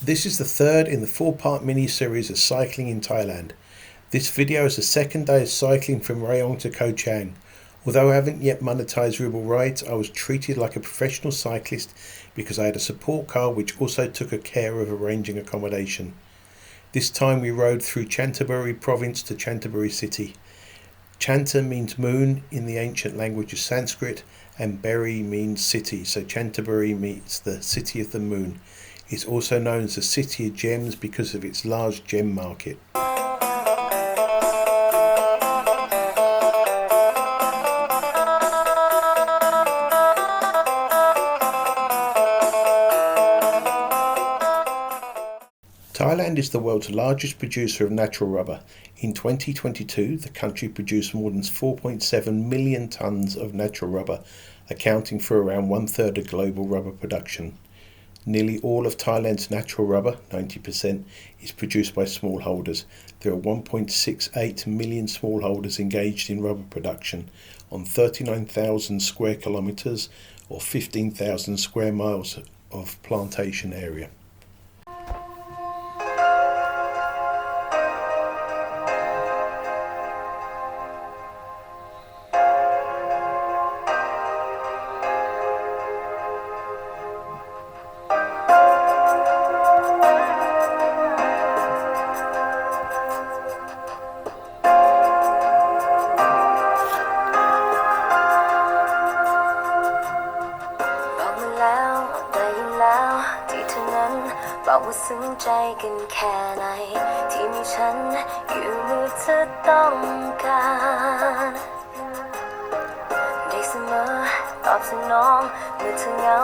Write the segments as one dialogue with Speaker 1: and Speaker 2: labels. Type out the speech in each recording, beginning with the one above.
Speaker 1: This is the third in the 4-part mini-series of cycling in Thailand. This video is the second day of cycling from Rayong to Koh Chang. Although I haven't yet monetized Ribble rides, I was treated like a professional cyclist because I had a support car which also took care of arranging accommodation. This time we rode through Chantaburi Province to Chantaburi city. Chanta means moon in the ancient language of Sanskrit, and Beri means city, so Chantaburi means the city of the moon. It's also known as the City of Gems because of its large gem market. Thailand is the world's largest producer of natural rubber. In 2022, the country produced more than 4.7 million tonnes of natural rubber, accounting for around 1/3 of global rubber production. Nearly all of Thailand's natural rubber, 90%, is produced by smallholders. There are 1.68 million smallholders engaged in rubber production on 39,000 square kilometres or 15,000 square miles of plantation area.
Speaker 2: ซึ้งใจกันแค่ไหนที่มีฉันอยู่เมื่อเธอต้องการได้เสมอตอบสนองเมื่อเธอเหงา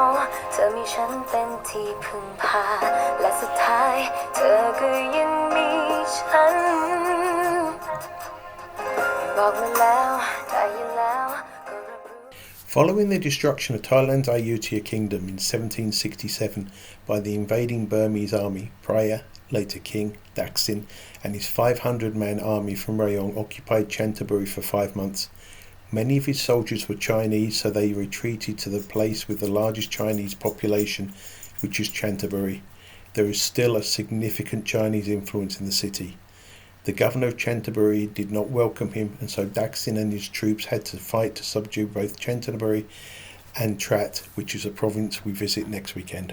Speaker 2: เธอมีฉันเป็นที่พึ่งพาและสุดท้ายเธอก็ยังมีฉันบอกมาแล้วได้ยินแล้ว
Speaker 1: Following the destruction of Thailand's Ayutthaya kingdom in 1767 by the invading Burmese army, Preah, later King, Daksin, and his 500-man army from Rayong occupied Chantaburi for 5 months. Many of his soldiers were Chinese, so they retreated to the place with the largest Chinese population, which is Chantaburi. There is still a significant Chinese influence in the city. The governor of Chantaburi did not welcome him, and so Daksin and his troops had to fight to subdue both Chantaburi and Trat, which is a province we visit next weekend.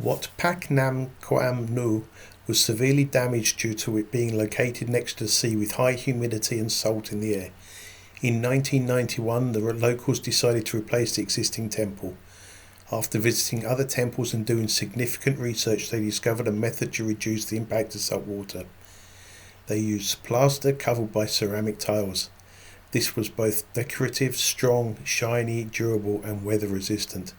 Speaker 1: Wat Pak Nam Koam Nu was severely damaged due to it being located next to the sea with high humidity and salt in the air. In 1991, the locals decided to replace the existing temple. After visiting other temples and doing significant research, they discovered a method to reduce the impact of salt water. They used plaster covered by ceramic tiles. This was both decorative, strong, shiny, durable and weather resistant.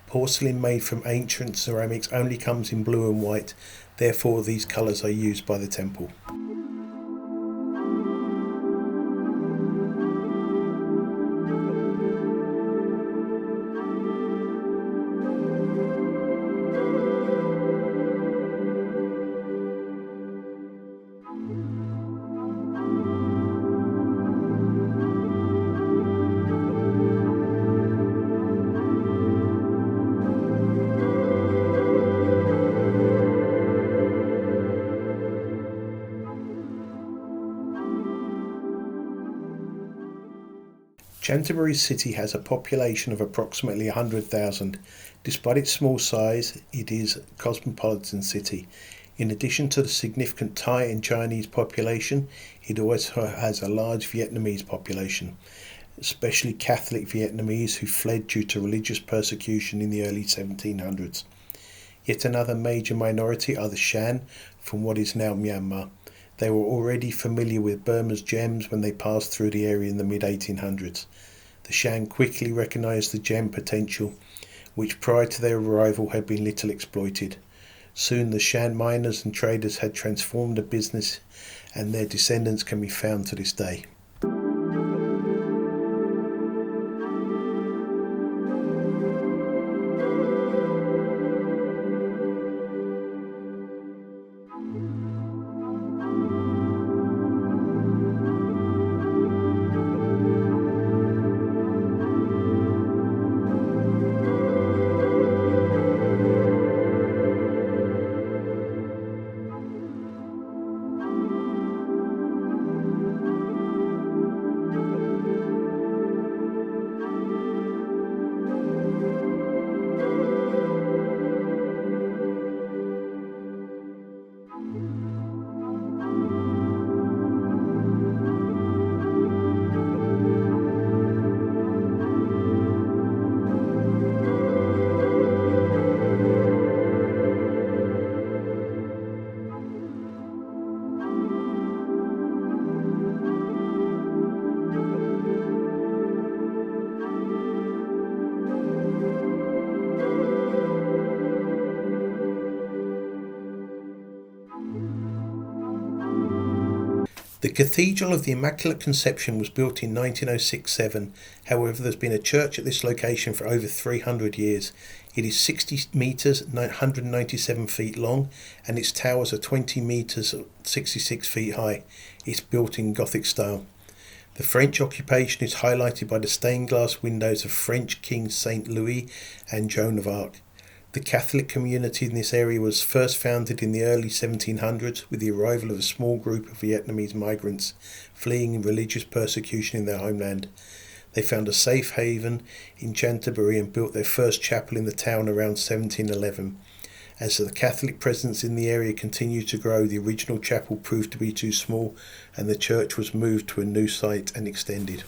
Speaker 1: Porcelain made from ancient ceramics only comes in blue and white, therefore these colours are used by the temple. Chantaburi city has a population of approximately 100,000. Despite its small size, it is a cosmopolitan city. In addition to the significant Thai and Chinese population, it also has a large Vietnamese population, especially Catholic Vietnamese who fled due to religious persecution in the early 1700s. Yet another major minority are the Shan from what is now Myanmar. They were already familiar with Burma's gems when they passed through the area in the mid-1800s. The Shan quickly recognised the gem potential, which prior to their arrival had been little exploited. Soon the Shan miners and traders had transformed the business, and their descendants can be found to this day. The Cathedral of the Immaculate Conception was built in 1906-7. However, there's been a church at this location for over 300 years. It is 60 metres, 197 feet long, and its towers are 20 metres, 66 feet high. It's built in Gothic style. The French occupation is highlighted by the stained glass windows of French King Saint Louis and Joan of Arc. The Catholic community in this area was first founded in the early 1700s with the arrival of a small group of Vietnamese migrants fleeing religious persecution in their homeland. They found a safe haven in Chantaburi and built their first chapel in the town around 1711. As the Catholic presence in the area continued to grow, the original chapel proved to be too small and the church was moved to a new site and extended.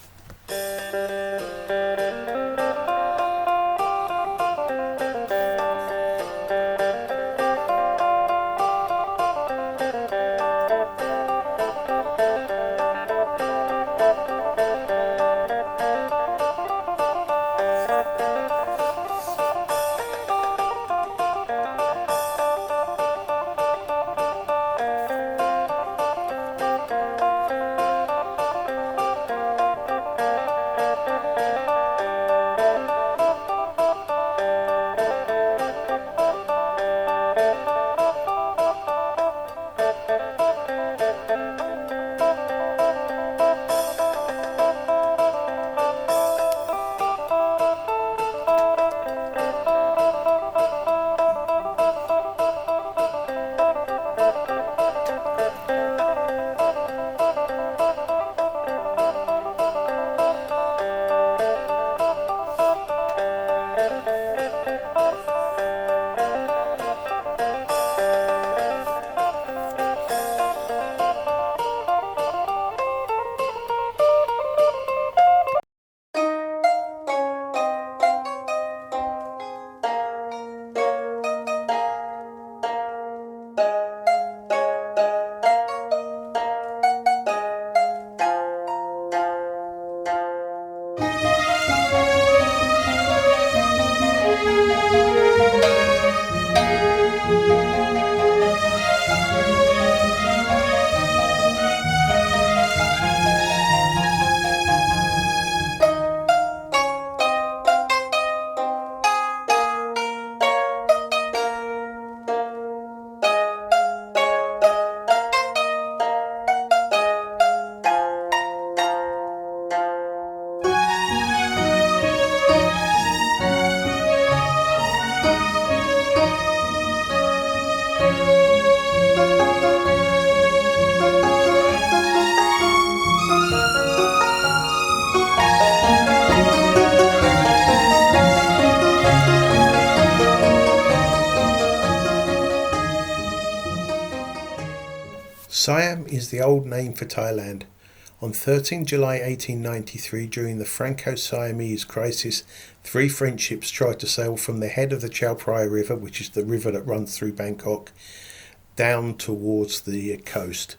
Speaker 1: Siam is the old name for Thailand. On 13 July 1893, during the Franco-Siamese crisis, 3 French ships tried to sail from the head of the Chao Phraya River, which is the river that runs through Bangkok, down towards the coast.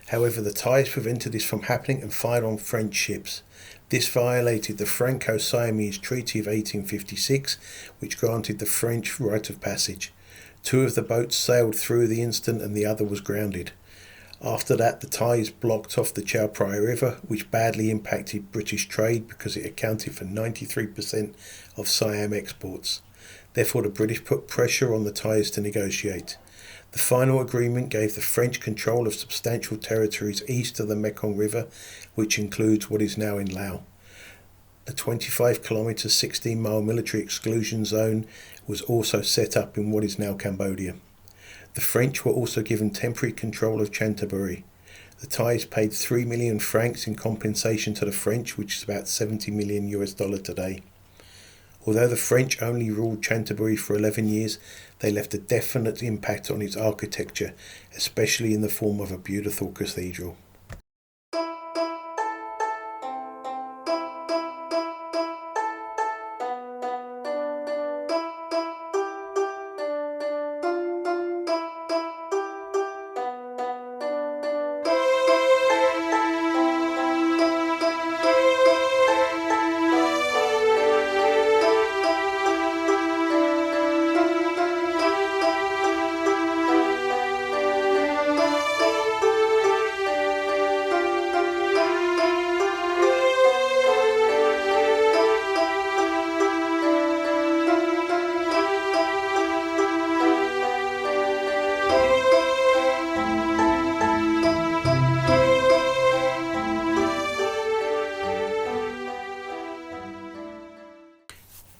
Speaker 1: However, the Thais prevented this from happening and fired on French ships. This violated the Franco-Siamese Treaty of 1856, which granted the French right of passage. 2 of the boats sailed through the incident and the other was grounded. After that, the Thais blocked off the Chao Phraya River, which badly impacted British trade because it accounted for 93% of Siam exports. Therefore, the British put pressure on the Thais to negotiate. The final agreement gave the French control of substantial territories east of the Mekong River, which includes what is now in Laos. A 25-kilometre, 16-mile military exclusion zone was also set up in what is now Cambodia. The French were also given temporary control of Chantaburi. The Thais paid 3 million francs in compensation to the French, which is about $70 million today. Although the French only ruled Chantaburi for 11 years, they left a definite impact on its architecture, especially in the form of a beautiful cathedral.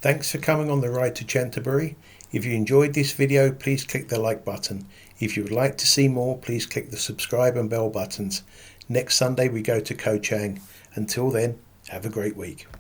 Speaker 1: Thanks for coming on the ride to Chantaburi. If you enjoyed this video, please click the like button. If you would like to see more, please click the subscribe and bell buttons. Next Sunday we go to Ko Chang. Until then, have a great week.